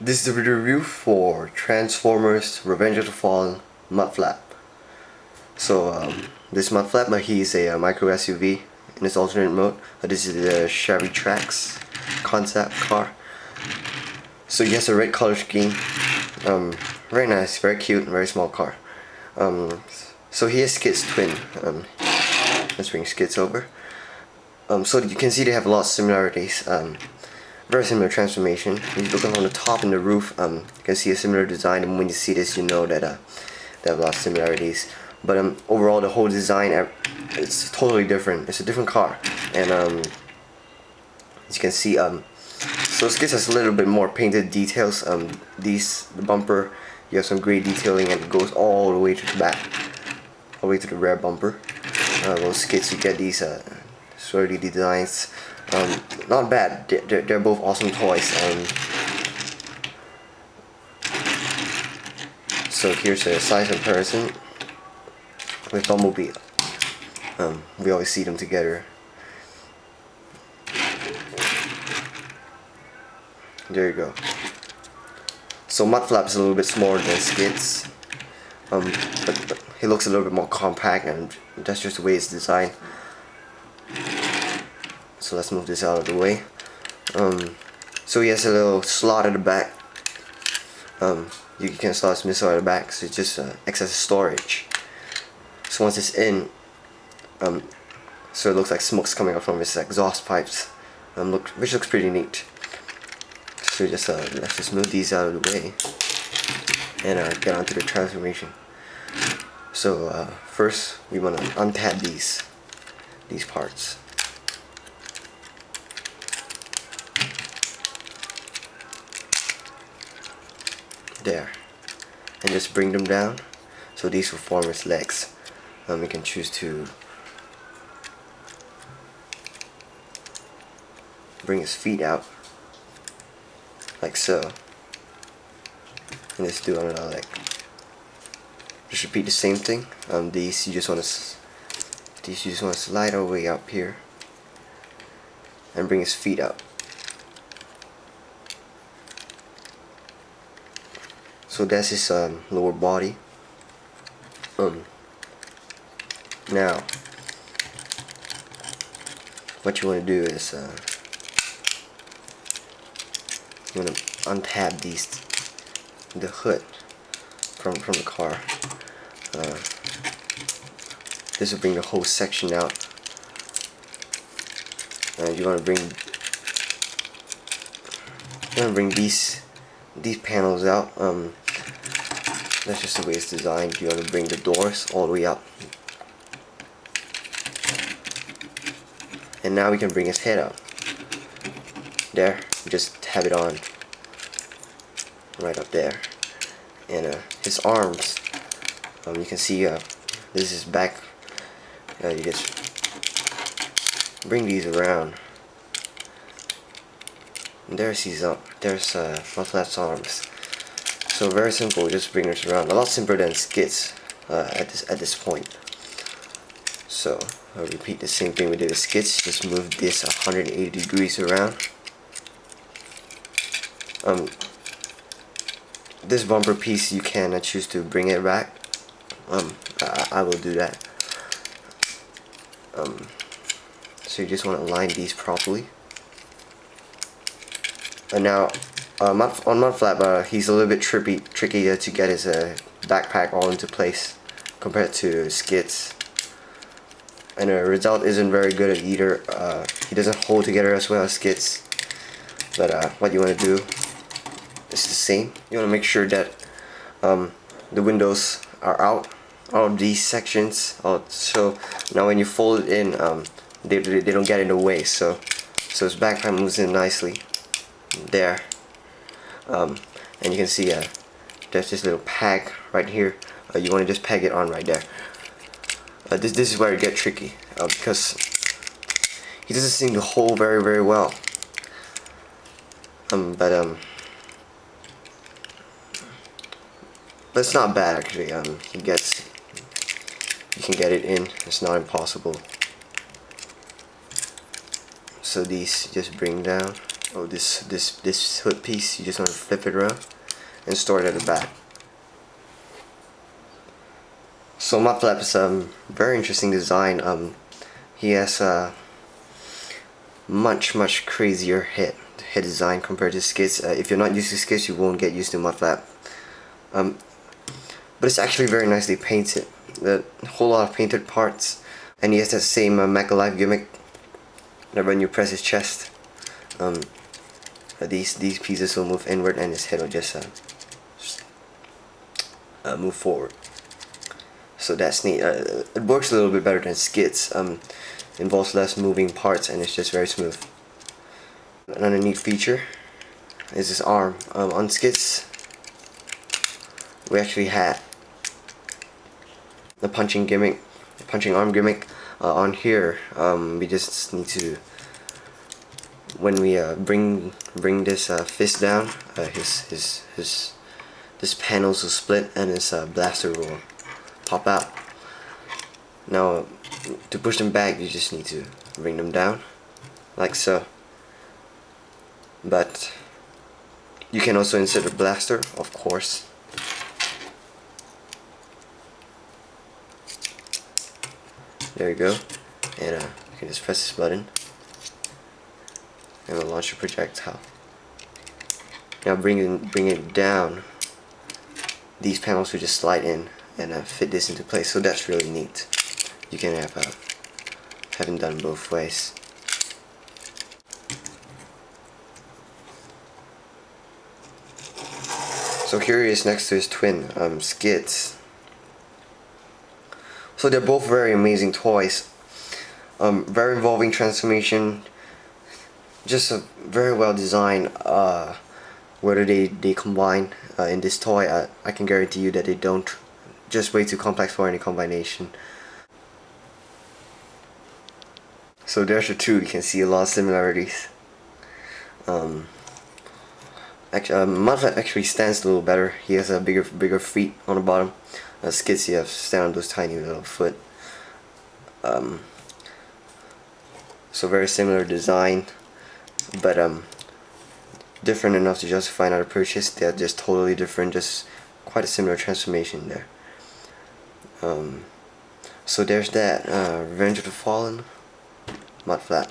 This is the review for Transformers Revenge of the Fallen Mudflap. So this Mudflap, he's a micro SUV in its alternate mode. This is the Chevy Trax concept car. So he has a red color scheme. Very nice, very cute, very small car. So he is Skid's twin. Let's bring Skids over. So you can see they have a lot of similarities. Very similar transformation. If you look on the top and the roof, you can see a similar design, and when you see this you know that they have a lot of similarities. But overall the whole design, it's totally different. It's a different car, and as you can see, so Skids has a little bit more painted details. The bumper, you have some gray detailing, and it goes all the way to the back, all the way to the rear bumper. Those Skids, you get these swirly designs. Not bad. They're both awesome toys. So here's a size comparison with Bumblebee. We always see them together. There you go. So Mudflap is a little bit smaller than Skids, but he looks a little bit more compact, and that's just the way it's designed. So let's move this out of the way. So he has a little slot at the back. You can slot his missile at the back, so it's just excess storage. So once it's in, so it looks like smoke's coming out from his exhaust pipes, which looks pretty neat. So let's just move these out of the way and get onto the transformation. So first we want to untab these parts. There, and just bring them down. So these will form his legs. You can choose to bring his feet out like so, and just do another leg. Just repeat the same thing. These you just want to slide all the way up here and bring his feet out. So that's his lower body. Now, what you want to do is you want to untab the hood from the car. This will bring the whole section out. You want to bring these panels out. That's just the way it's designed. You want to bring the doors all the way up, and now we can bring his head out. There, just have it on right up there, and his arms. You can see this is back. You just bring these around. And there's Mudflap's arms. So very simple, just bring this around. A lot simpler than Skids at this point. So I'll repeat the same thing we did with Skids. Just move this 180 degrees around. This bumper piece, you can choose to bring it back. I will do that. So you just want to align these properly. And now on Mudflap, he's a little bit tricky to get his backpack all into place compared to Skids, and the result isn't very good at either. He doesn't hold together as well as Skids. But what you want to do is the same. You want to make sure that the windows are out of these sections. So now when you fold it in, they don't get in the way. So his backpack moves in nicely. There, and you can see there's this little peg right here. You want to just peg it on right there. This is where it gets tricky, because he doesn't seem to hold very well. But it's not bad actually. You can get it in. It's not impossible. So these just bring down. Oh, this hood piece, you just want to flip it around and store it at the back. So Mudflap is a very interesting design. He has a much crazier head design compared to Skids. If you're not used to Skids, you won't get used to Mudflap. But it's actually very nicely painted. A whole lot of painted parts, and he has that same Mecha Life gimmick that when you press his chest, these pieces will move inward and his head will just move forward. So that's neat. It works a little bit better than Skids. Involves less moving parts and it's just very smooth. Another neat feature is his arm. On Skids, we actually had the punching arm gimmick. On here, we just need to, when we bring this fist down, his panels will split and his blaster will pop out. Now, to push them back, you just need to bring them down, like so. But you can also insert a blaster, of course. There you go, and you can just press this button and it'll launch a projectile. Now bring it down, these panels will just slide in and fit this into place, so that's really neat. You can have it done both ways. So here he is next to his twin, Skids. So they're both very amazing toys. Very involving transformation. Just a very well designed. Whether they combine in this toy, I can guarantee you that they don't. Just way too complex for any combination. So there's the two. You can see a lot of similarities. Mudflap actually stands a little better. He has a bigger feet on the bottom. Skids, you have to stand on those tiny little foot. So very similar design, but different enough to justify another purchase. They're just totally different. Just quite a similar transformation there. So there's that. Revenge of the Fallen, Mudflap.